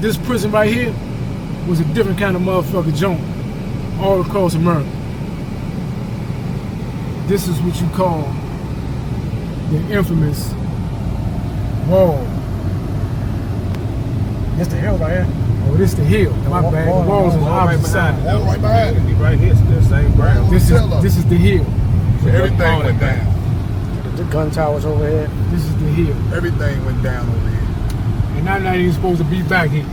this prison right here was a different kind of motherfucker joint all across America. This is what you call the infamous wall. This the hill right here? Oh, this the hill. My bad. The wall's on the opposite side. Wall right behind it. Right here, still same ground. This is the hill. So everything went down. The gun towers over here. This is the hill. Everything went down over here. And I'm not even supposed to be back here.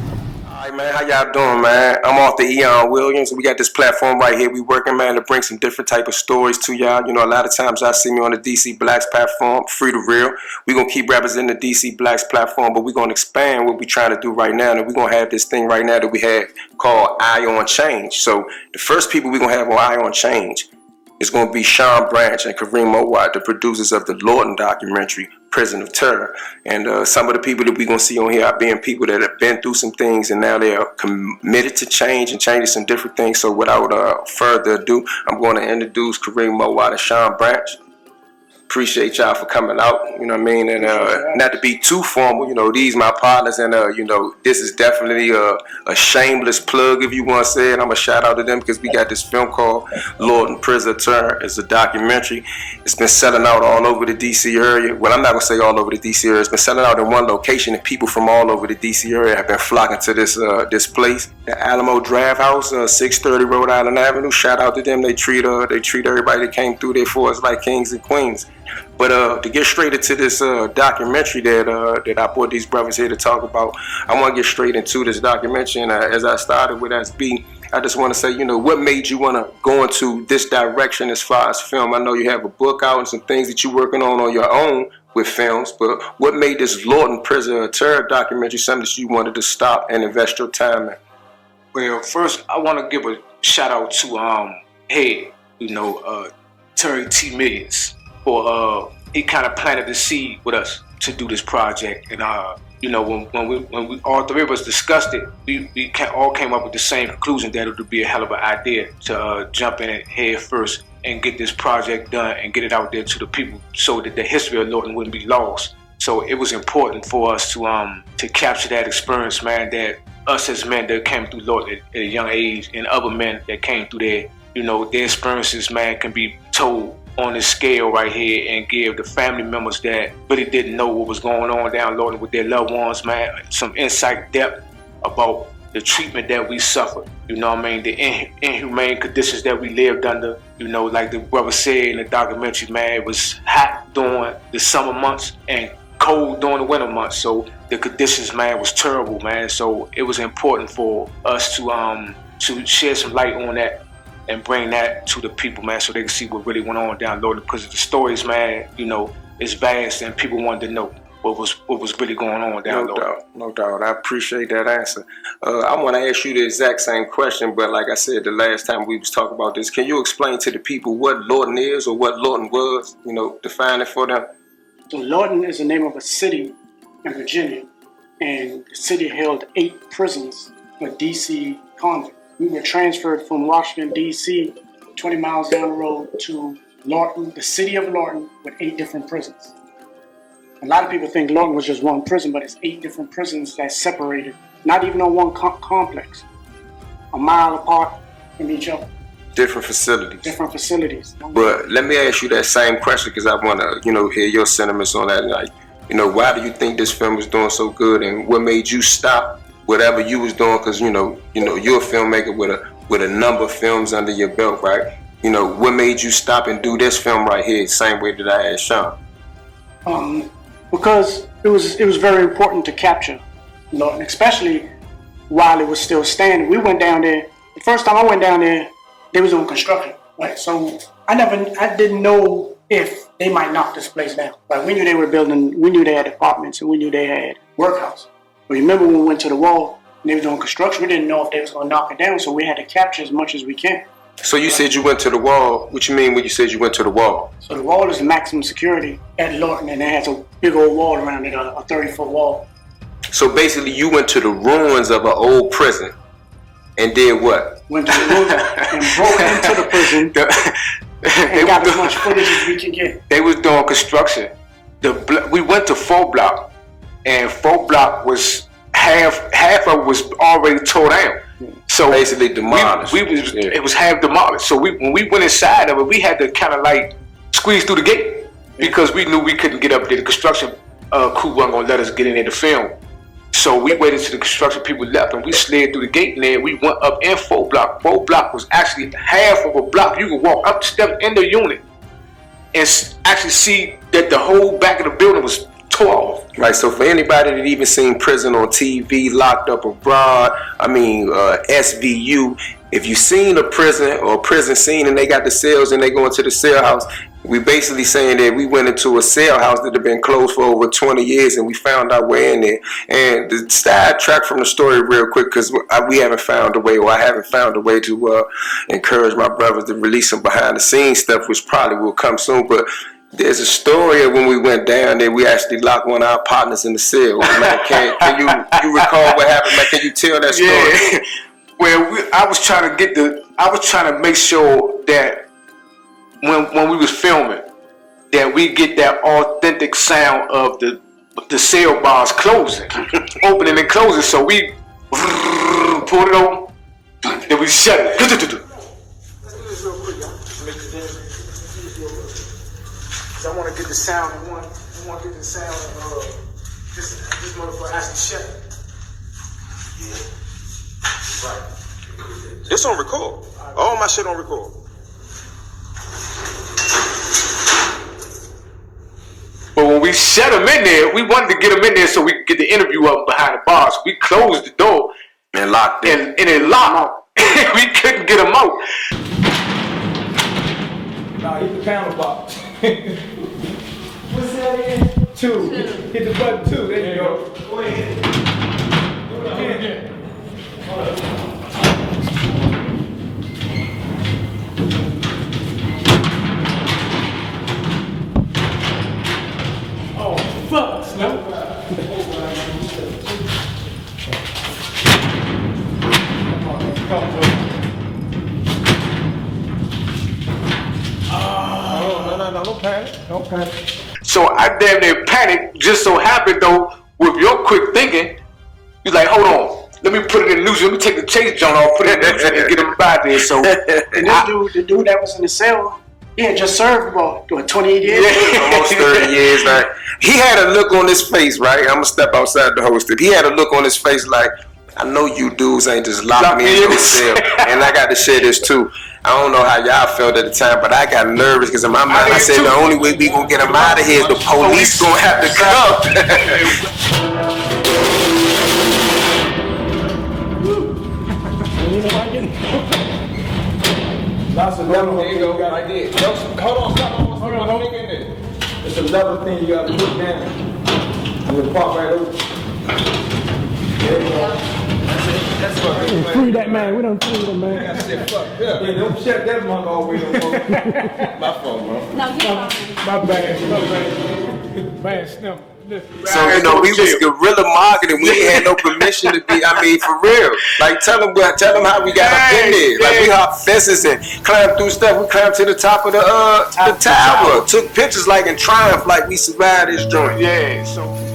Alright, man, how y'all doing, man? I'm off the Eon Williams. We got this platform right here. We working, man, to bring some different type of stories to y'all. You know, a lot of times I see me on the DC Blacks platform, free to real. We're going to keep representing the DC Blacks platform, but we're going to expand what we're trying to do right now. And we're going to have this thing right now that we have called Eye on Change. So the first people we're going to have on Eye on Change is going to be Sean Branch and VimeoOTT, the producers of the Lorton documentary, Prison of Terror. And some of the people that we're going to see on here are being people that have been through some things and now they are committed to change and changing some different things. So without further ado, I'm going to introduce VimeoOTT and Sean Branch. Appreciate y'all for coming out, you know what I mean, and not to be too formal, you know, these my partners, and you know, this is definitely a shameless plug, if you want to say it. I'm gonna shout out to them because we got this film called Lorton Prison of Terror. It's a documentary. It's been selling out all over the DC area. Well, I'm not gonna say all over the DC area. It's been selling out in one location, and people from all over the DC area have been flocking to this this place, the Alamo Draft House, 630 Rhode Island Avenue. Shout out to them. They treat everybody that came through there for us like kings and queens. But to get straight into this documentary that I brought these brothers here to talk about, I want to get straight into this documentary. And as I started with SB, I just want to say, you know, what made you want to go into this direction as far as film? I know you have a book out and some things that you're working on your own with films, but what made this Lorton Prison of Terror documentary something that you wanted to stop and invest your time in? Well, first, I want to give a shout out to Head, you know, Terry T. Millions. For he kind of planted the seed with us to do this project, and you know, when we all three of us discussed it, we all came up with the same conclusion that it would be a hell of an idea to jump in it head first and get this project done and get it out there to the people so that the history of Lorton wouldn't be lost. So it was important for us to capture that experience, man, that us as men that came through Lorton at a young age and other men that came through there, you know, their experiences, man, can be told on this scale right here and give the family members that really didn't know what was going on down Lorton with their loved ones, man, some insight depth about the treatment that we suffered, you know what I mean, the inhumane conditions that we lived under, you know, like the brother said in the documentary, man, it was hot during the summer months and cold during the winter months, so the conditions, man, was terrible, man, so it was important for us to shed some light on that and bring that to the people, man, so they can see what really went on down Lorton, because the stories, man, you know, is vast and people wanted to know what was really going on down Lorton. No doubt. I appreciate that answer. I want to ask you the exact same question, but like I said the last time we was talking about this, can you explain to the people what Lorton is or what Lorton was, you know, define it for them? So Lorton is the name of a city in Virginia, and the city held 8 prisons for DC convicts. We were transferred from Washington D.C. 20 miles down the road to Lorton, the city of Lorton, with 8 different prisons. A lot of people think Lorton was just one prison, but it's 8 different prisons that's separated, not even on one complex, a mile apart from each other. Different facilities. Different facilities. But let me ask you that same question because I want to, you know, hear your sentiments on that. Like, you know, why do you think this film was doing so good, and what made you stop whatever you was doing? Because you know you're a filmmaker with a number of films under your belt, right? You know, what made you stop and do this film right here, same way that I asked Sean? Because it was very important to capture Lorton, especially while it was still standing. We went down there. The first time I went down there, they was on construction, right? So I didn't know if they might knock this place down. Like, we knew they were building, we knew they had apartments, and we knew they had workhouse. But remember when we went to the wall and they was on construction, we didn't know if they was gonna knock it down, so we had to capture as much as we can. So you said you went to the wall. What you mean when you said you went to the wall? So the wall is the maximum security at Lorton, and it has a big old wall around it, a 30-foot wall. So basically you went to the ruins of an old prison and did what? Went to the ruins and broke into the prison and got as much footage as we could get. They was doing construction. We went to 4 block, and 4 block was half half of it was already tore down. So basically demolished. It was half demolished. So when we went inside of it, we had to kind of like squeeze through the gate because we knew we couldn't get up there. The construction crew wasn't gonna let us get in there to film. So we waited till the construction people left and we slid through the gate and then we went up in 4 block. 4 block was actually half of a block. You could walk up the steps in the unit and actually see that the whole back of the building was tore off. Right, so for anybody that even seen prison on TV, Locked Up Abroad, SVU, if you seen a prison or a prison scene and they got the cells and they go into the cell house, we basically saying that we went into a cell house that had been closed for over 20 years and we found our way in there. And the sidetrack from the story real quick because we haven't found a way, or I haven't found a way to encourage my brothers to release some behind the scenes stuff, which probably will come soon. But there's a story of when we went down there, we actually locked one of our partners in the cell. Man, can you recall what happened? Man, can you tell that story? Yeah. Well, I was trying to make sure that when we was filming, that we get that authentic sound of the cell bars closing, opening and closing. So we pulled it open, then we shut it. Let's do this real quick, y'all. I want to get the sound. I want to get the sound of this motherfucker actually shut it. Yeah. Right. It's on record. All my shit on record. But when we shut him in there, we wanted to get him in there so we could get the interview up behind the bars. We closed the door and locked it. And it locked. We couldn't get him out. Nah, hit the panel box. What's that again? 2. Hit the button 2. There you go. Go ahead. Do it again. Oh, fuck, Snow. Don't panic. So I damn near panicked. Just so happened though, with your quick thinking, you like, hold on, let me put it in news. Let me take the chase joint off, put it in news, and get him back there. So, and the dude that was in the cell, he had just served about 28 years. Yeah, almost 30 years. Like he had a look on his face, right? I'm gonna step outside the hosted. He had a look on his face like, I know you dudes ain't just locked me in the cell. And I got to share this too. I don't know how y'all felt at the time, but I got nervous because in my mind I said the only way we gonna get him out of here is the police gonna have to come. That's another thing you got. I did. Hold on, stop. In there. It's another thing you got to put down. I'm gonna pop right over. There you go. That's what free that man. We don't free him, man. I said, fuck yeah. Yeah, don't shut that monk all the way no more. My fault, bro. No, my bad. Bad snap. So, you know, we was guerrilla marketing. We ain't had no permission to be, for real. Like, tell them how we got up in there. Like, we hopped fences and climbed through stuff. We climbed to the top of the tower. Took pictures like in triumph, like we survived this joint. Yeah, so.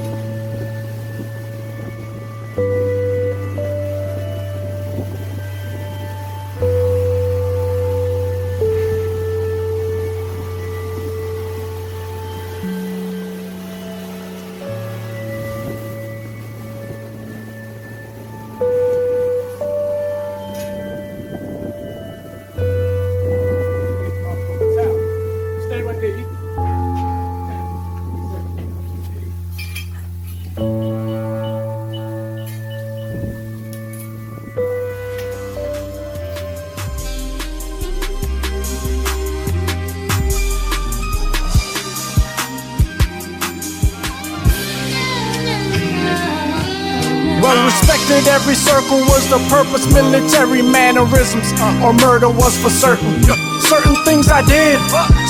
Respected, every circle was the purpose. Military mannerisms or murder was for certain. Certain things I did,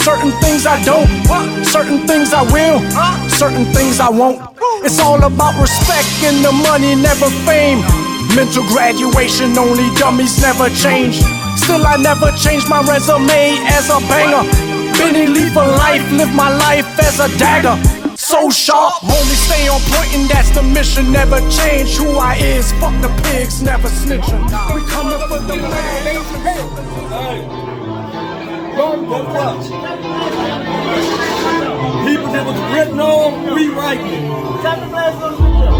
certain things I don't, certain things I will, certain things I won't. It's all about respect and the money, never fame. Mental graduation, only dummies never change. Still I never changed my resume as a banger. Benny Lee for life, live my life as a dagger. so sharp. Only stay on point and that's the mission. Never change who I is. Fuck the pigs, never snitching. We coming for the man. People that was written on, rewriting it.